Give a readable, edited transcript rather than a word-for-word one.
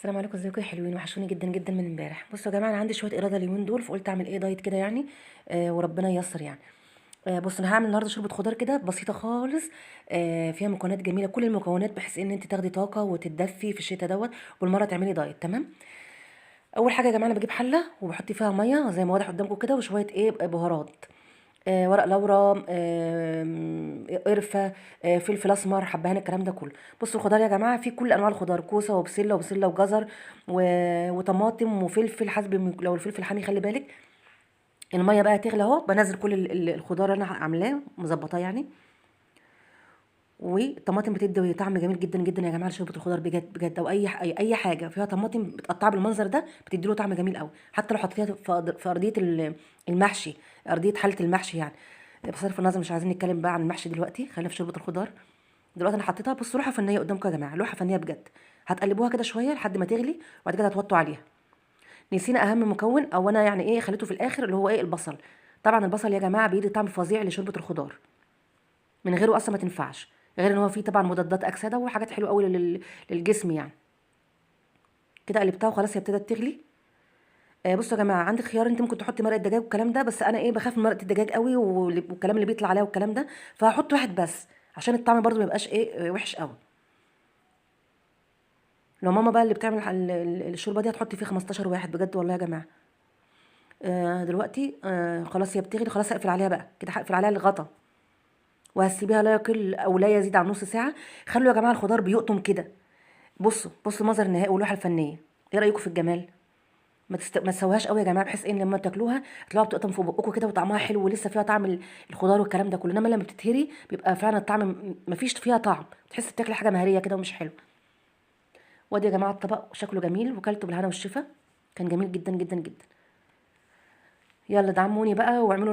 السلام عليكم، ازيكم يا حلوين؟ وحشوني جدا جدا من امبارح. بصوا يا جماعه، انا عندي شويه اراده اليومين دول، فقلت اعمل ايه دايت كده يعني. وربنا ييسر يعني. بصوا، انا هعمل النهارده شوربه خضار كده بسيطه خالص. فيها مكونات جميله، كل المكونات بحيث ان انت تاخدي طاقه وتتدفي في الشتاء دوت، وبالمره تعملي دايت. تمام. اول حاجه يا جماعه، انا بجيب حله وبحط فيها ميه زي ما واضح قدامكم كده، وشويه ايه بهارات. ورق لورا، قرفه، فلفل اسمر، حبهان، الكلام ده كله. بصوا الخضار يا جماعه، في كل انواع الخضار: كوسه وبسله وبسله وجزر وطماطم وفلفل، حسب لو الفلفل حامي خلي بالك. الميه بقى تغلى اهو، بنزل كل الخضار اللي انا عاملاه مظبطاه يعني. والطماطم بتدي طعم جميل جدا جدا يا جماعه لشوربه الخضار، بجد بجد. او اي حاجه فيها طماطم متقطعه بالمنظر ده بتدي له طعم جميل قوي، حتى لو حطيتيها في ارضيه المحشي، ارضيه حله المحشي يعني. بصرف النظر، مش عايزين نتكلم بقى عن المحشي دلوقتي، خلينا في شوربه الخضار. دلوقتي انا حطيتها، بصوا لوحه فنيه قدامكم يا جماعه، لوحه فنيه بجد. هتقلبوها كده شويه لحد ما تغلي، وبعد كده هتوطوا عليها. نسينا اهم مكون، او انا يعني ايه خليته في الاخر، اللي هو ايه البصل. طبعا البصل يا جماعه بيدي طعم فظيع لشوربه الخضار، من غيره اصلا ما تنفعش. غير ان هو فيه طبعا مضادات اكسده وحاجات حلوه قوي للجسم يعني. كده قلبتها وخلاص، هي ابتدت تغلي. بصوا يا جماعه، عندك خيار، انت ممكن تحطي مرقه دجاج والكلام ده، بس انا ايه بخاف من مرقه الدجاج قوي والكلام اللي بيطلع عليها والكلام ده، فهحط واحد بس عشان الطعم برضو ما يبقاش ايه وحش قوي. لو ماما بقى اللي بتعمل الشوربه دي هتحطي فيه 15 واحد بجد والله يا جماعه. دلوقتي خلاص هي بتغلي، خلاص هقفل عليها بقى كده، هقفل عليها الغطا، وهسيبيها لا يقل او لا يزيد عن نص ساعه. خلوا يا جماعه الخضار بيقطم كده. بصوا بصوا المنظر النهائي واللوحه الفنيه. ايه رايكم في الجمال؟ ما تسويهاش قوي يا جماعه، بحيث ان لما تاكلوها تلاقوها بتقطم في بقكم كده، وطعمها حلو ولسه فيها طعم الخضار والكلام ده كله. انما لما بتتهري بيبقى فعلا الطعم مفيش فيها طعم، تحس بتاكلي حاجه مهريه كده ومش حلو. وادي يا جماعه الطبق شكله جميل، وكلته بالهنا والشفا. كان جميل جدا جدا جدا. يلا دعموني بقى واعملوا